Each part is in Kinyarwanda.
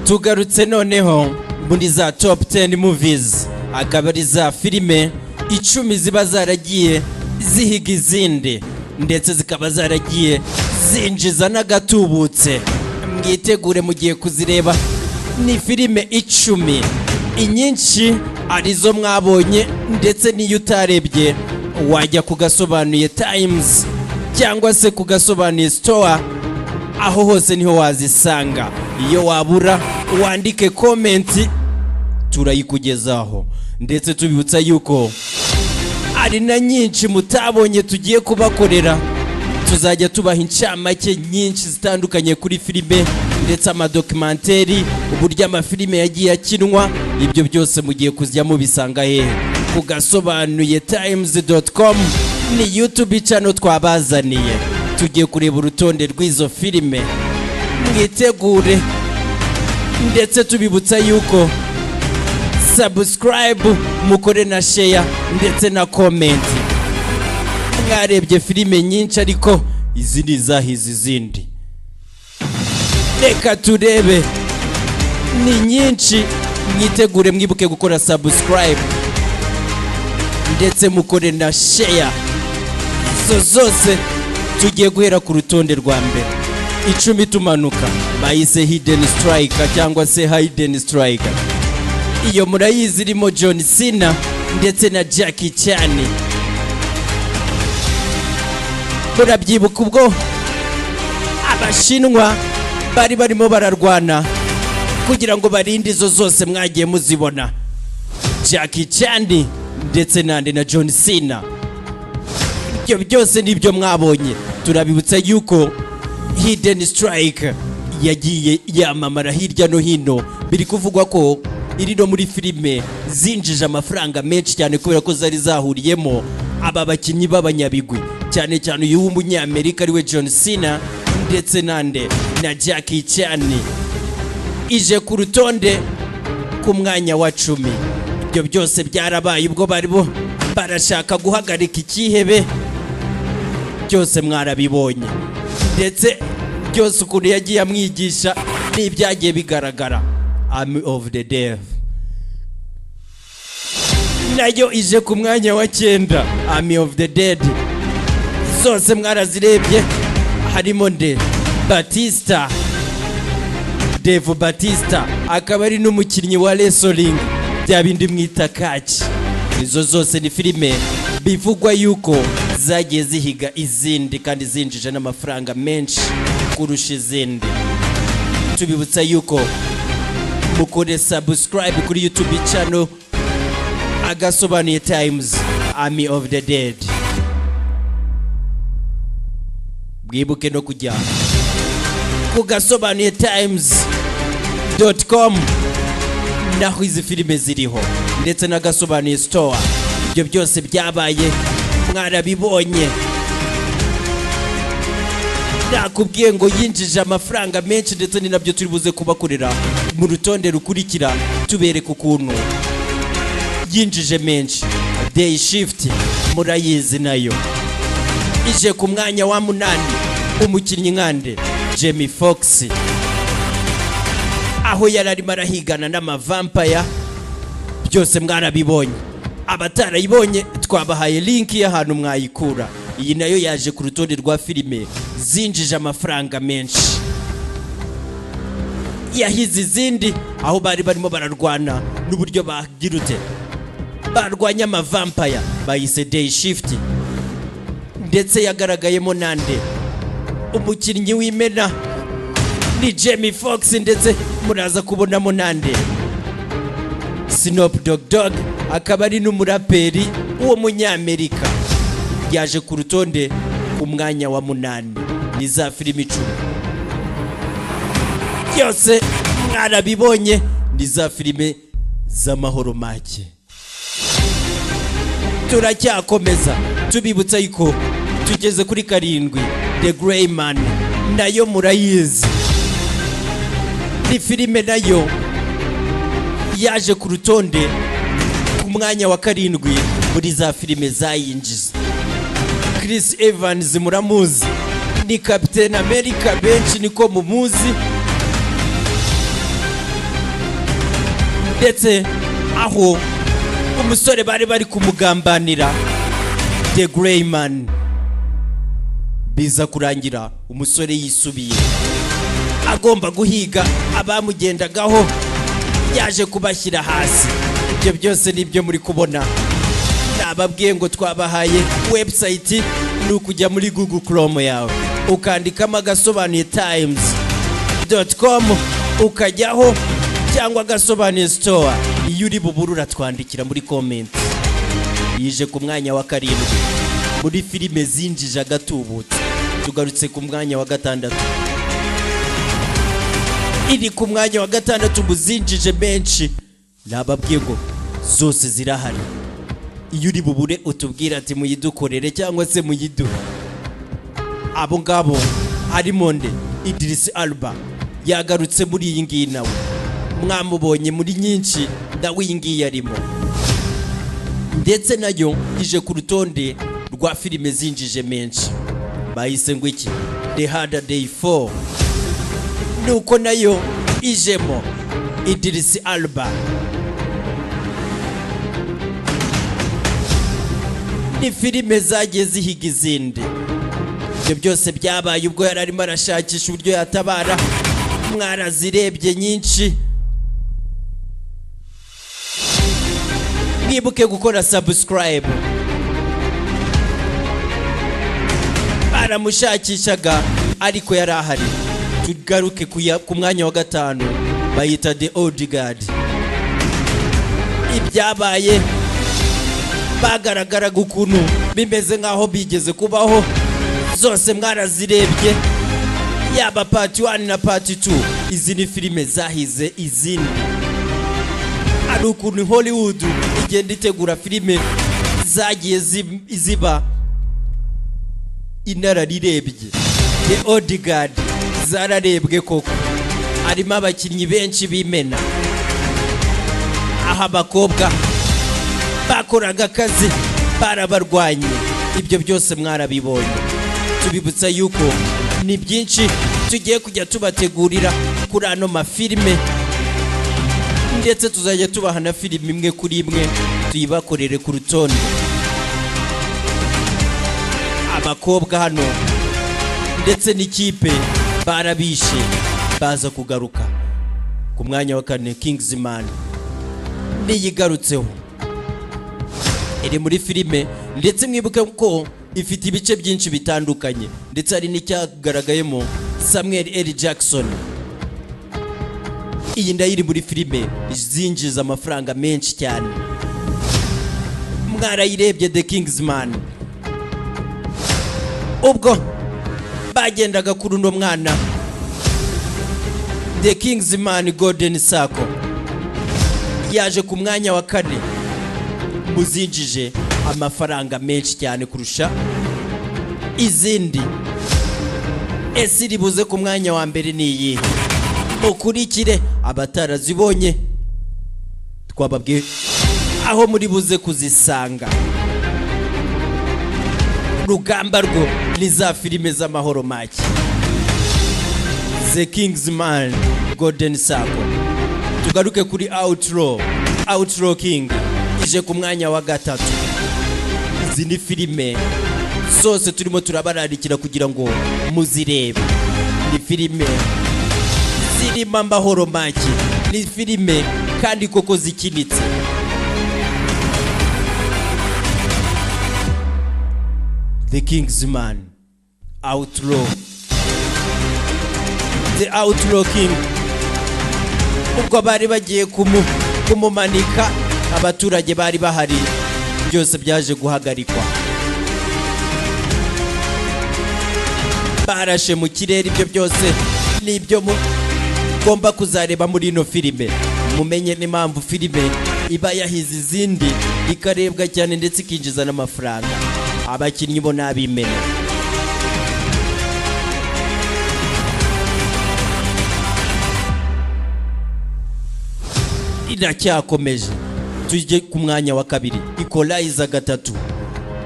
tugarutse noneho muri za top 10 movies, akaba ari za filime 10 ziba zaragiye zihiga izindi ndetse zikaba zaragiye zinjiza n'agatubutse. Mwitegure mugiye kuzireba, ni filime 10, inyinshi arizo mwabonye ndetse n'iyo utarebye wajya ku Gasobanuye Times cyangwa se ku Gasobanuye Store, aho hose niho wazisanga. Iyo wabura wandike comment turayikugezaho, ndetse tubibutsa yuko ari na nyinshi mutabonye tugiye kubakorera. Tuzajya tubaha incamake nyinshi zitandukanye kuri filime ndetse amadokumentari, uburyo amafilime yagiye akinwa. Ibyo byose mugiye kuzya mubisanga hehe? Ku gasobanuyetimes.com ni YouTube channel twabazaniye. Tugiye kureba urutonde rw'izo filime, mwitegure. Ndetse tubibutsa yuko subscribe, mukore na share ndetse na comment. Mwarebye filime nyinshi ariko izi ni zahize izindi, reka turebe. Ni nyinshi, mwitegure, mwibuke gukora subscribe ndetse mukore na share. Zose tugiye guhera ku rutonde rwa mbere. 10 tumanuka bayise Hidden Striker cyangwa se Hidden Striker. Iyo murayizi irimo John Cena ndetse na Jackie Chan. Murabyibuka ubwo Abashinwa bari barimo bararwana kugira ngo barinde izo zose mwagiye muzibona, Jackie Chan ndetse na John Cena. Ibyo byose nibyo mwabonye. Turabibutsa yuko Hidden Strike yagiye yamamara hirya no hino. Biri kuvugwa ko iri no muri filime zinjije amafaranga menshi cyane kubera ko zari zahuriyemo aba bakinnyi b'abanyabigwi, cyane cyane uyu w'umunyamerika ariwe John Cena ndetse na Jackie Chan. Ije ku rutonde ku mwanya wa 10. Ibyo byose byarabaye ubwo baribo barashaka guhagarika ikihebe. Byose mwarabibonye, ndetse byose ukuntu yagiye amwigisha n'ibyagiye bigaragara. Army of the Dead nayo ije ku mwanya wa 9. Army of the Dead zose mwarazirebye, harimo Batista, Dave Batista, akaba ari n'umukinnyi wa wrestling, bya bindi mwita catch. Izo zose ni filime bivugwa yuko zagiye zihiga izindi kandi zinjije n'amafaranga menshi kurusha izindi. Tubibutsa yuko mukore subscribe kuri YouTube channel Agasobanuye Times Army of the Dead. Mwibuke no kujya ku gasobanuyetimes.com, naho izi filime ziriho, ndetse na Gasobanuye Store. Ibyo byose byabaye mwarabibonye. Nakubwiye ngo yinjije amafaranga menshi, ndetse ni nabyo turi buze kubakorera mu rutonde rukurikira, tubereka ukuntu yinjije menshi. Day Shift murayizi nayo ije ku mwanya wa 8. Umukinnyi nkande Jamie Foxx, aho yarari marahigana n'amavampire. Byose mwarabibonye. Abatarayibonye twabahaye link y'ahantu mwayikura. Iyi nayo yaje ku rutonde rwa filime zinjije amafaranga menshi, yahize izindi, aho bari barimo bararwana n'uburyo bagirute barwanya amavampire. Bayise Day Shift, ndetse yagaragayemo umukinnyi w'imena ni Jamie Foxx, ndetse muraza kubonamo Snoop Dogg, akaba ari n'umuraperi uwo munyamerika. Yaje ku rutonde ku mwanya wa 8. Ni za filime 10 byose mwarabibonye, ni za filime z'amahoro make. Turacyakomeza tubibutsa yuko tugeze kuri 7. The Grey Man nayo murayizi, ni filime nayo yaje ku rutonde ku mwanya wa 7 muri za filime zayinjiza. Chris Evans muramuzi, ni Captain America, benshi niko mumuzi. ndetse aho umusore bari kumugambanira The Grey Man, biza kurangira umusore yisubiye agomba guhiga abamugendagaho, yaje kubashyira hasi. Ibyo byose nibyo muri kubona. Nababwiye ngo twabahaye website, ni ukujya muri Google Chrome yawe ukandikamo Agasobanuye times.com ukajyaho, cyangwa Agasobanuye store. Iyo uri buburura twandikira muri comment. Yije ku mwanya wa 7 muri filime zinjije agatubutse. Tugarutse ku mwanya wa 6. Iri ku mwanya wa 6 muzinjije benshi. Nababwiye ngo zose zirahari. Iyo uri bubure utubwira ati muyidukorere cyangwa se muyiduhe. Abo ngabo harimo nde Idris Alba, yagarutse muri iyi ngiyi nawe mwamubonye muri nyinshi, nawe iyi ngiyi yarimo, ndetse nayo ije ku rutonde rwa filime zinjije menshi. Bahise ngo iki The Harder Day 4, nuko nayo ijemo Idris Alba. Ni filime zagiye zihiga izindi. Ibyo byose byabaye ubwo yari arimo arashakisha uburyo yatabara. Mwarazirebye nyinshi. Mwibuke gukora subscribe. Baramushakishaga ariko yari ahari. Tugaruke ku mwanya wa 5, bayita The Old Guard. Ibyabaye bagaragaraga ukuntu bimeze nkaho bigeze kubaho. Zose mwarazirebye, yaba part 1 na part 2. Izi ni filime zahize izindi. Ari ukuntu Hollywood igenda itegura filime zagiye ziba inararirebye. The Old Guard zararebwe koko, harimo abakinnyi benshi bimena. Aha abakobwa bakoraga akazi barabarwanye. Ibyo byose mwarabibonye. Tubibutsa yuko ni byinshi tugiye kujya tubategurira kuri ano mafilime, ndetse tuzajya tubaha na filime imwe kuri imwe tuyibakorere ku rutonde. Abakobwa hano ndetse n'ikipe barabishe, baza kugaruka ku mwanya wa 4. Kingsman niyigarutseho, iri muri filime, ndetse mwibuke ko ifite ibice byinshi bitandukanye, ndetse hari n'icyagaragayemo Samuel L. Jackson. Iyi ndayo iri muri filime zinjiza amafaranga menshi cyane. Mwarayirebye The Kingsman. Ubwo bagendaga kuri uno mwana The Kingsman Golden Circle, yaje ku mwanya wa 4 muzinjije amafaranga menshi cyane kurusha izindi. Ese ribuze ku mwanya wa mbere ni iyi. Mukurikire abatarazibonye, twababwiye aho muri buze kuzisanga. Rugamba rwo ni za filime z'amahoro make. The Kingsman Golden Circle. Tugaruke kuri Outlaw King, ije ku mwanya wa 3. Izi ni filime zose turimo turabararikira kugira ngo muzirebe. Ni filime zirimo amahoro make, ni filime kandi koko zikinitse. The Kingsman Outlaw, The Outlaw King. Ubwo bari bagiye kumumanika, abaturage bari bahari, byose byaje guhagarikwa. Barashe mu kirere. Ibyo byose nibyo mugomba kuzareba muri ino filime. Mumenye n'impamvu filime iba yahize izindi, ikarebwa cyane ndetse ikinjiza n'amafaranga. Abakinnyi bo nabimena. Iracyakomeje. Tujye ku mwanya wa 2, Equalizer 3.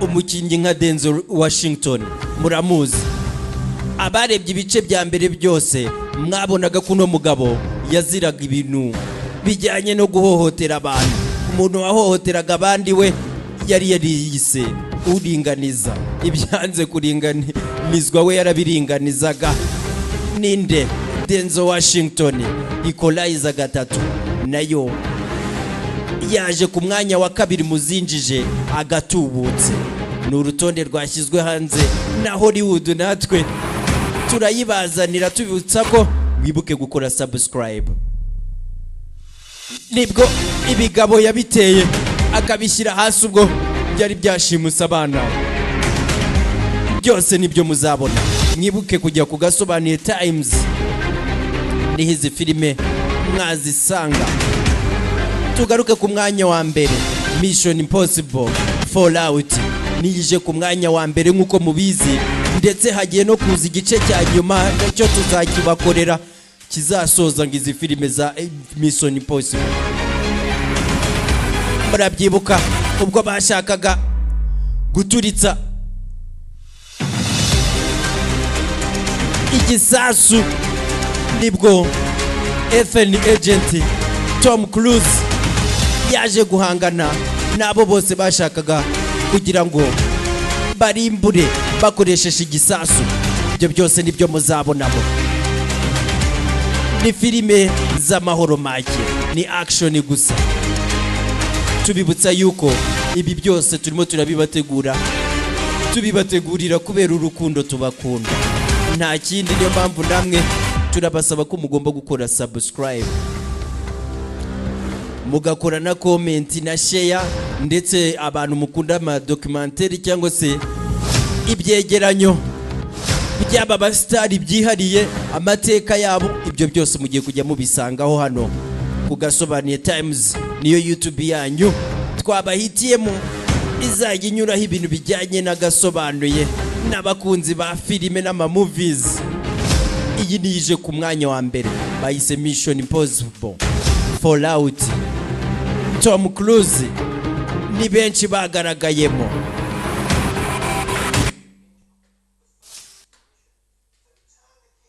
Umukinnyi nka Denzel Washington muramuzi. Abarebye ibice bya mbere byose mwabonaga kuno mugabo yaziraga ibintu bijyanye no guhohotera abantu. Umuntu wahohoteraga abandi we yari yariyise uringaniza, ibyanze kuringanizwa we yarabiringanizaga. Ninde? Denzel Washington, Equalizer 3 nayo yaje ku mwanya wa 2 muzinjije agatubutse. Ni urutonde rwashyizwe hanze na Hollywood, natwe turayibazanira tubibutsa ko wibuke gukora subscribe. Nibwo ibigabo yabiteye akabishyira hasi, ubwo byari byashimusa abana. Byose nibyo muzabona. Mwibuke kujya ku Gasobanuye Times, ni hizi filime mwazisanga. Tugaruke ku mwanya wa mbere, Mission Impossible Fallout niyije ku mwanya wa mbere nk'uko mubizi, ndetse hagiye no kuza igice cya nyuma cyo tuzakibakorera kizasoza ngizi filime za Mission Impossible. Murabyibuka ubwo bashakaga guturitsa igisasu, nibwo FN agent Tom Cruise yaje guhangana nabo bose bashakaga kugira ngo barimbure bakoresheje igisasu. Ibyo byose nibyo muzabonamo. Ni filime z'amahoro make, ni action gusa. Tubibutsa yuko ibi byose turimo tubibategurira kubera urukundo tubakunda, nta kindi. Niyo mpamvu namwe turabasaba ko mugomba gukora subscribe, mugakora na comment na share, ndetse abantu mukunda ama documentaire cyangwa se ibyegeranyo by'aba basitari byihariye amateka yabo, ibyo byose mugiye kujya mubisangaho hano ku Gasobanuye Times. Niyo YouTube yanyu twabahitiyemo izajya inyuraho ibintu bijyanye na Gasobanuye n'abakunzi ba filime n'ama movies. Iyi niyije ku mwanya wa mbere, bayise Mission Impossible Fallout. Tom Cruise ni benshi bagaragayemo.